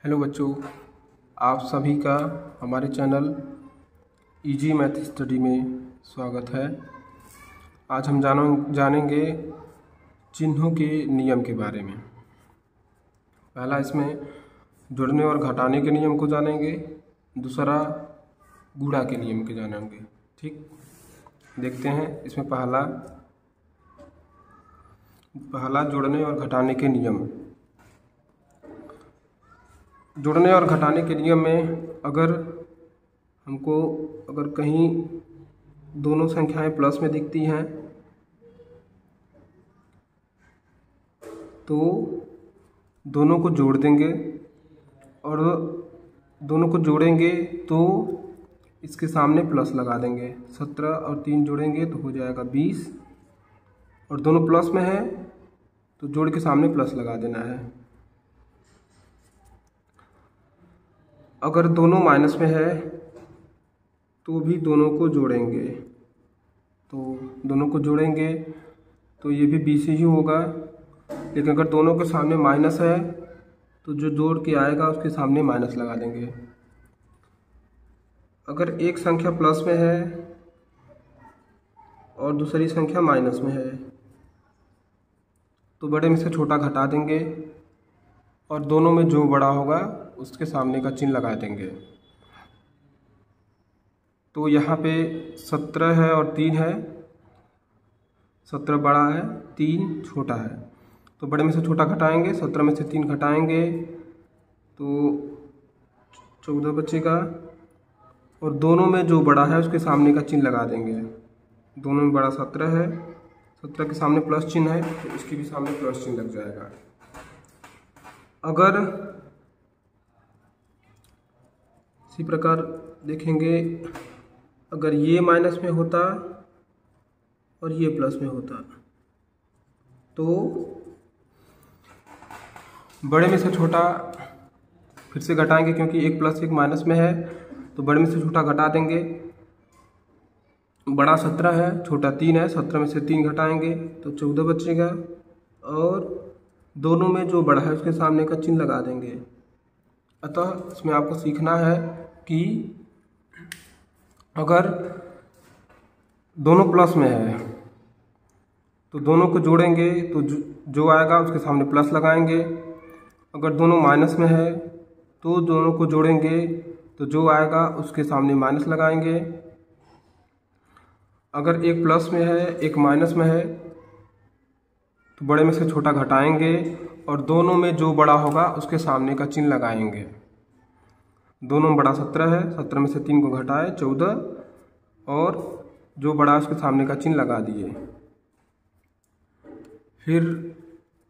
Hello बच्चों, आप सभी का हमारे चैनल इजी मैथ स्टडी में स्वागत है। आज हम जानेंगे चिन्हों के नियम के बारे में। पहला इसमें जोड़ने और घटाने के नियम को जानेंगे, दूसरा गुणा के नियम के जानेंगे। ठीक, देखते हैं इसमें पहला जोड़ने और घटाने के नियम। जोड़ने और घटाने के नियम में अगर कहीं दोनों संख्याएं प्लस में दिखती हैं तो दोनों को जोड़ देंगे, और दोनों को जोड़ेंगे तो इसके सामने प्लस लगा देंगे। 17 और 3 जोड़ेंगे तो हो जाएगा 20, और दोनों प्लस में है तो जोड़ के सामने प्लस लगा देना है। अगर दोनों माइनस में है तो भी दोनों को जोड़ेंगे, तो ये भी 20 ही होगा। लेकिन अगर दोनों के सामने माइनस है तो जो जोड़ के आएगा उसके सामने माइनस लगा देंगे। अगर एक संख्या प्लस में है और दूसरी संख्या माइनस में है तो बड़े में से छोटा घटा देंगे, और दोनों में जो बड़ा होगा उसके सामने का चिन्ह लगा देंगे। तो यहाँ पे 17 है और 3 है। 17 बड़ा है, 3 छोटा है, तो बड़े में से छोटा घटाएंगे। 17 में से 3 घटाएंगे तो 14 बचेगा, और दोनों में जो बड़ा है उसके सामने का चिन्ह लगा देंगे। दोनों में बड़ा 17 है, 17 के सामने प्लस चिन्ह है तो इसके भी सामने प्लस चिन्ह लग जाएगा। अगर इसी प्रकार देखेंगे, अगर ये माइनस में होता और ये प्लस में होता तो बड़े में से छोटा फिर से घटाएंगे, क्योंकि एक प्लस एक माइनस में है तो बड़े में से छोटा घटा देंगे। बड़ा 17 है, छोटा 3 है, 17 में से 3 घटाएंगे तो 14 बचेगा, और दोनों में जो बड़ा है उसके सामने का चिन्ह लगा देंगे। अतः इसमें आपको सीखना है कि अगर दोनों प्लस में है तो दोनों को जोड़ेंगे तो जो आएगा उसके सामने प्लस लगाएंगे। अगर दोनों माइनस में है तो दोनों को जोड़ेंगे तो जो आएगा उसके सामने माइनस लगाएंगे। अगर एक प्लस में है एक माइनस में है तो बड़े में से छोटा घटाएंगे, और दोनों में जो बड़ा होगा उसके सामने का चिन्ह लगाएंगे। दोनों में बड़ा 17 है, 17 में से 3 को घटाए 14, और जो बड़ा उसके सामने का चिन्ह लगा दिए। फिर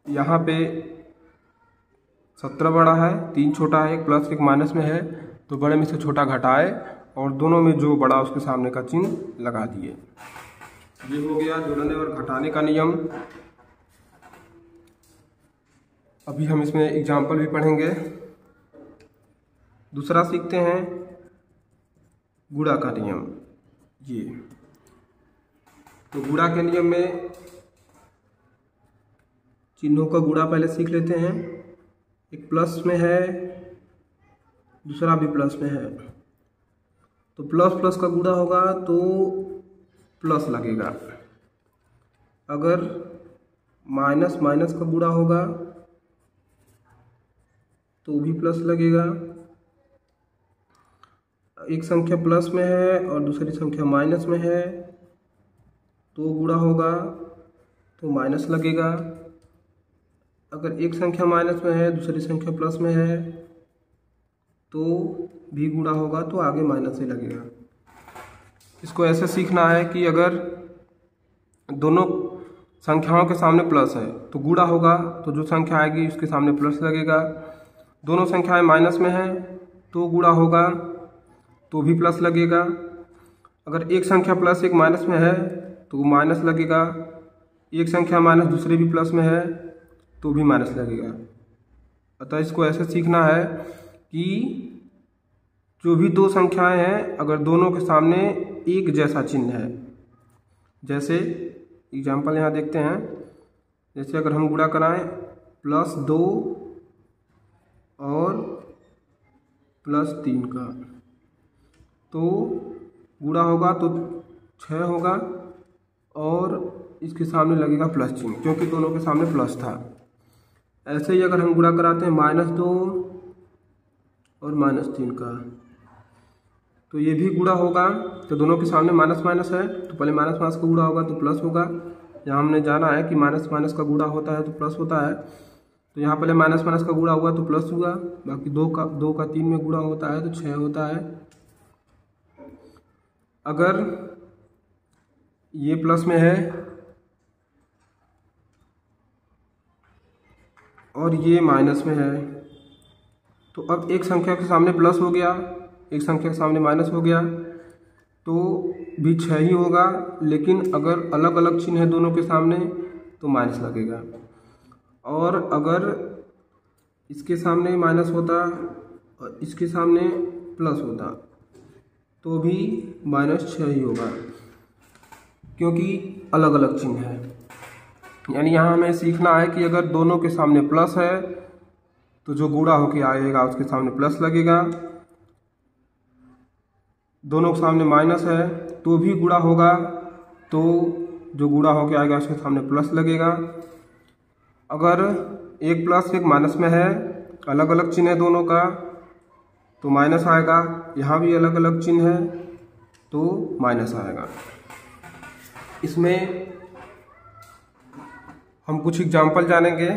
यहाँ पे 17 बड़ा है, 3 छोटा है, एक प्लस एक माइनस में है तो बड़े में से छोटा घटाए और दोनों में जो बड़ा उसके सामने का चिन्ह लगा दिए। ये हो गया जोड़ने और घटाने का नियम। अभी हम इसमें एग्जाम्पल भी पढ़ेंगे। दूसरा सीखते हैं गुणा का नियम। ये तो गुणा के नियम में चिन्हों का गुणा पहले सीख लेते हैं। एक प्लस में है, दूसरा भी प्लस में है, तो प्लस प्लस का गुणा होगा तो प्लस लगेगा। अगर माइनस माइनस का गुणा होगा तो भी प्लस लगेगा। एक संख्या प्लस में है और दूसरी संख्या माइनस में है तो गुणा होगा तो माइनस लगेगा। अगर एक संख्या माइनस में है दूसरी संख्या प्लस में है तो भी गुणा होगा तो आगे माइनस ही लगेगा। इसको ऐसे सीखना है कि अगर दोनों संख्याओं के सामने प्लस है तो गुणा होगा तो जो संख्या आएगी उसके सामने प्लस लगेगा। दोनों संख्याएं माइनस में हैं तो गुणा होगा तो भी प्लस लगेगा। अगर एक संख्या प्लस एक माइनस में है तो माइनस लगेगा। एक संख्या माइनस दूसरे भी प्लस में है तो भी माइनस लगेगा। अतः इसको ऐसे सीखना है कि जो भी दो संख्याएं हैं अगर दोनों के सामने एक जैसा चिन्ह है, जैसे एग्जाम्पल यहाँ देखते हैं, जैसे अगर हम गुणा कराएं +2 और +3 का, तो गुणा होगा तो 6 होगा और इसके सामने लगेगा प्लस चिन्ह, क्योंकि दोनों के सामने प्लस था। ऐसे ही अगर हम गुणा कराते हैं -2 और -3 का, तो ये भी गुणा होगा, तो दोनों के सामने माइनस माइनस है, तो पहले माइनस माइनस का गुणा होगा तो प्लस होगा। यहाँ हमने जाना है कि माइनस माइनस का गुणा होता है तो प्लस होता है, तो यहाँ पहले माइनस माइनस का गुणा हुआ तो प्लस हुआ, बाकी 2 का 3 में गुणा होता है तो 6 होता है। अगर ये प्लस में है और ये माइनस में है, तो अब एक संख्या के सामने प्लस हो गया, एक संख्या के सामने माइनस हो गया, तो भी 6 ही होगा, लेकिन अगर अलग अलग चिन्ह है दोनों के सामने तो माइनस लगेगा। और अगर इसके सामने माइनस होता और इसके सामने प्लस होता तो भी -6 ही होगा, क्योंकि अलग अलग चिन्ह है। यानी यहाँ हमें सीखना है कि अगर दोनों के सामने प्लस है तो जो गुणा होके आएगा उसके सामने प्लस लगेगा, दोनों के सामने माइनस है तो भी गुणा होगा, तो जो गुणा होके आएगा उसके सामने प्लस लगेगा। अगर एक प्लस एक माइनस में है, अलग अलग चिन्ह है दोनों का, तो माइनस आएगा। यहाँ भी अलग अलग चिन्ह है तो माइनस आएगा। इसमें हम कुछ एग्जाम्पल जानेंगे।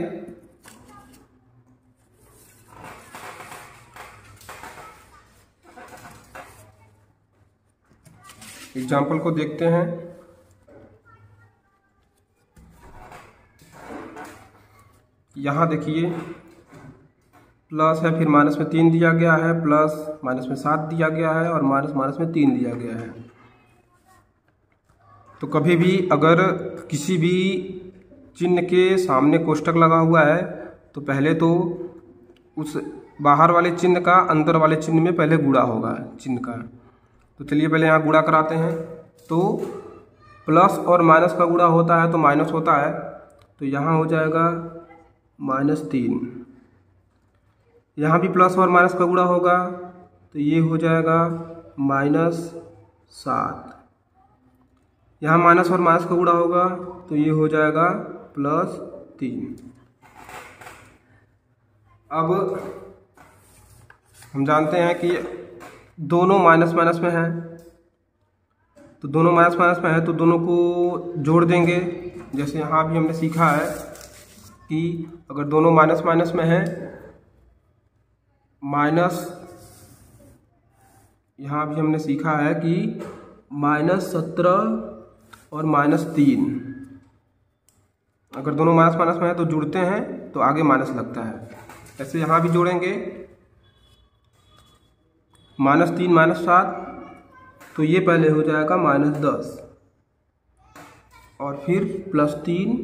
एग्जाम्पल को देखते हैं। यहाँ देखिए प्लस है, फिर माइनस में 3 दिया गया है, प्लस माइनस में 7 दिया गया है और माइनस माइनस में 3 दिया गया है। तो कभी भी अगर किसी भी चिन्ह के सामने कोष्टक लगा हुआ है तो पहले तो उस बाहर वाले चिन्ह का अंदर वाले चिन्ह में पहले गुणा होगा चिन्ह का। तो चलिए पहले यहाँ गुणा कराते हैं। तो प्लस और माइनस का गुणा होता है तो माइनस होता है, तो यहाँ हो जाएगा -3। यहाँ भी प्लस और माइनस का गुणा होगा तो ये हो जाएगा -7। यहाँ माइनस और माइनस का गुणा होगा तो ये हो जाएगा +3। अब हम जानते हैं कि दोनों माइनस माइनस में है, तो दोनों माइनस माइनस में है तो दोनों को जोड़ देंगे। जैसे यहाँ भी हमने सीखा है कि अगर दोनों माइनस माइनस में है, माइनस, यहाँ भी हमने सीखा है कि -17 और -3, अगर दोनों माइनस माइनस में है तो जुड़ते हैं तो आगे माइनस लगता है। ऐसे यहाँ भी जोड़ेंगे, -3 -7, तो ये पहले हो जाएगा -10 और फिर +3।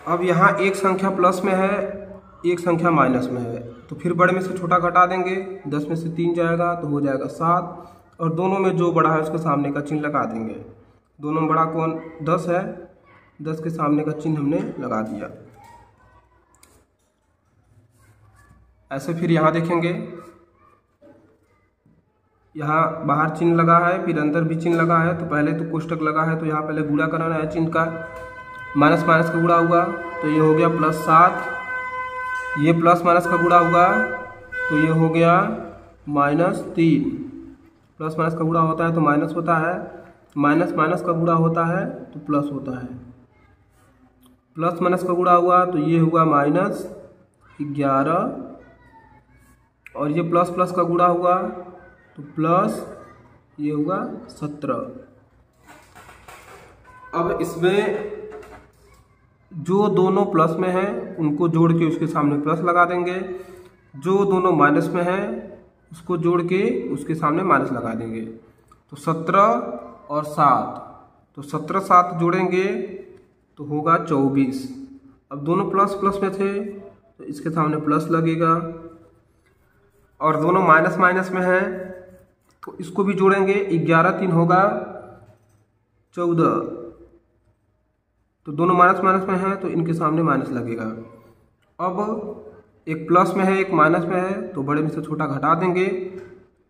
अब यहाँ एक संख्या प्लस में है, एक संख्या माइनस में है, तो फिर बड़े में से छोटा घटा देंगे, 10 में से 3 जाएगा तो हो जाएगा 7, और दोनों में जो बड़ा है उसके सामने का चिन्ह लगा देंगे। दोनों में बड़ा कौन 10 है, 10 के सामने का चिन्ह हमने लगा दिया। ऐसे फिर यहाँ देखेंगे, यहाँ बाहर चिन्ह लगा है, फिर अंदर भी चिन्ह लगा है, तो पहले तो कोष्टक लगा है तो यहाँ पहले गुणा कराना है चिन्ह का। माइनस माइनस का गुणा हुआ तो ये हो गया +7, ये प्लस माइनस का गुणा हुआ तो ये हो गया -3। प्लस माइनस का गुणा होता है तो माइनस होता है, माइनस माइनस का गुणा होता है तो प्लस होता है। प्लस माइनस का गुणा हुआ तो ये हुआ -11, और ये प्लस प्लस का गुणा हुआ तो प्लस, ये हुआ 17। अब इसमें जो दोनों प्लस में हैं उनको जोड़ के उसके सामने प्लस लगा देंगे, जो दोनों माइनस में हैं उसको जोड़ के उसके सामने माइनस लगा देंगे। तो 17 और 7, तो 17 7 जोड़ेंगे तो होगा 24। अब दोनों प्लस प्लस में थे तो इसके सामने प्लस लगेगा, और दोनों माइनस माइनस में हैं तो इसको भी जोड़ेंगे, 11 3 होगा 14, तो दोनों माइनस माइनस में हैं तो इनके सामने माइनस लगेगा। अब एक प्लस में है एक माइनस में है, तो बड़े में से छोटा घटा देंगे।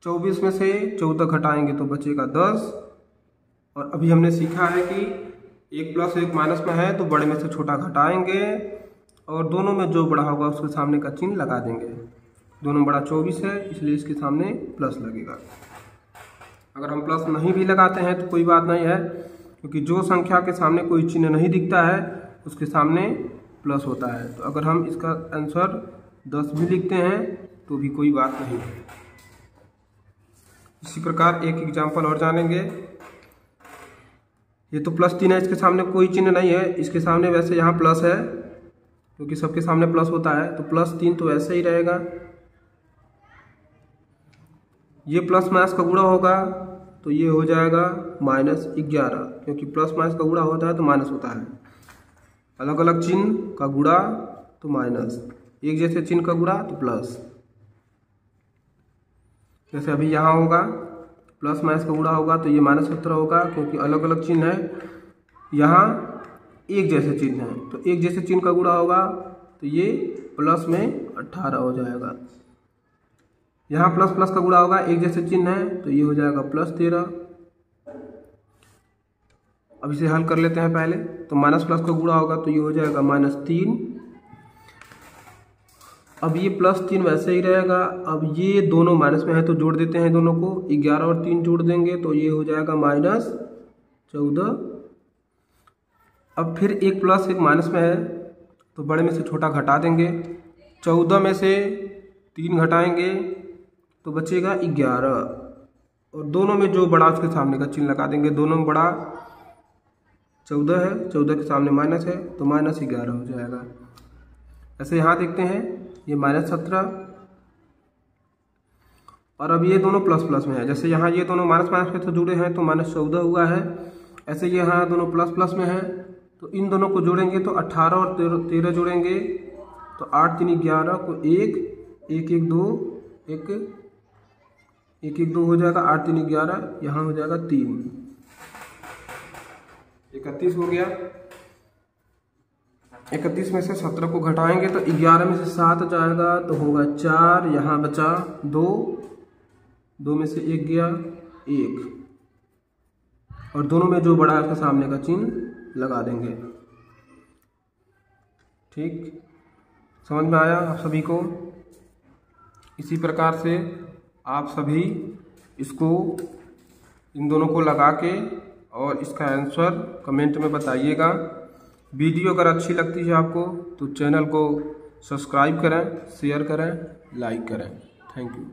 24 में से 14 घटाएंगे तो बचेगा 10। और अभी हमने सीखा है कि एक प्लस एक माइनस में है तो बड़े में से छोटा घटाएंगे और दोनों में जो बड़ा होगा उसके सामने का चिन्ह लगा देंगे। दोनों बड़ा 24 है इसलिए इसके सामने प्लस लगेगा। अगर हम प्लस नहीं भी लगाते हैं तो कोई बात नहीं है, क्योंकि जो संख्या के सामने कोई चिन्ह नहीं दिखता है उसके सामने प्लस होता है। तो अगर हम इसका आंसर 10 भी लिखते हैं तो भी कोई बात नहीं है। इसी प्रकार एक एग्जाम्पल और जानेंगे। ये तो +3 है, इसके सामने कोई चिन्ह नहीं है, इसके सामने वैसे यहाँ प्लस है क्योंकि सबके सामने प्लस होता है, तो +3 तो ऐसे ही रहेगा। ये प्लस माइनस का गुणा होगा तो ये हो जाएगा -11, क्योंकि प्लस माइनस का गुणा होता है तो माइनस होता है। अलग अलग चिन्ह का गुणा तो माइनस, एक जैसे चिन्ह का गुणा तो प्लस। जैसे अभी यहाँ होगा प्लस माइनस का गुणा होगा तो ये -17 होगा, क्योंकि अलग अलग चिन्ह है। यहाँ एक जैसे चिन्ह है तो एक जैसे चिन्ह का गुणा होगा तो ये प्लस में 18 हो जाएगा। यहाँ प्लस प्लस का गुणा होगा, एक जैसे चिन्ह है तो ये हो जाएगा +13। अब इसे हल कर लेते हैं पहले। तो माइनस प्लस का गुणा होगा तो ये हो जाएगा -3। अब ये +3 वैसे ही रहेगा। अब ये दोनों माइनस में है तो जोड़ देते हैं दोनों को, 11 और 3 जोड़ देंगे तो ये हो जाएगा -14। अब फिर एक प्लस एक माइनस में है तो बड़े में से छोटा घटा देंगे। 14 में से 3 घटाएंगे तो बचेगा 11 और दोनों में जो बड़ा उसके सामने का चिन्ह लगा देंगे। दोनों में बड़ा 14 है, 14 के सामने माइनस है तो -11 हो जाएगा। ऐसे यहाँ देखते हैं ये -17 और अब ये दोनों प्लस प्लस में है। जैसे यहाँ ये दोनों माइनस माइनस में तो जुड़े हैं तो -14 हुआ है। ऐसे ये यहाँ दोनों प्लस प्लस में है तो इन दोनों को जोड़ेंगे तो 18 और 13 जोड़ेंगे तो 8 3 11 को 1 1 1 2 1 1 1 2 हो जाएगा। 8 3 11, यहाँ हो जाएगा 3, 31 हो गया। 31 में से 17 को घटाएंगे तो 11 में से 7 जाएगा तो होगा 4, यहाँ बचा 2, 2 में से 1 गया 1 और दोनों में जो बड़ा है उसके सामने का चिन्ह लगा देंगे। ठीक, समझ में आया आप सभी को? इसी प्रकार से आप सभी इसको इन दोनों को लगा के और इसका आंसर कमेंट में बताइएगा। वीडियो अगर अच्छी लगती है आपको तो चैनल को सब्सक्राइब करें, शेयर करें, लाइक करें। Thank you.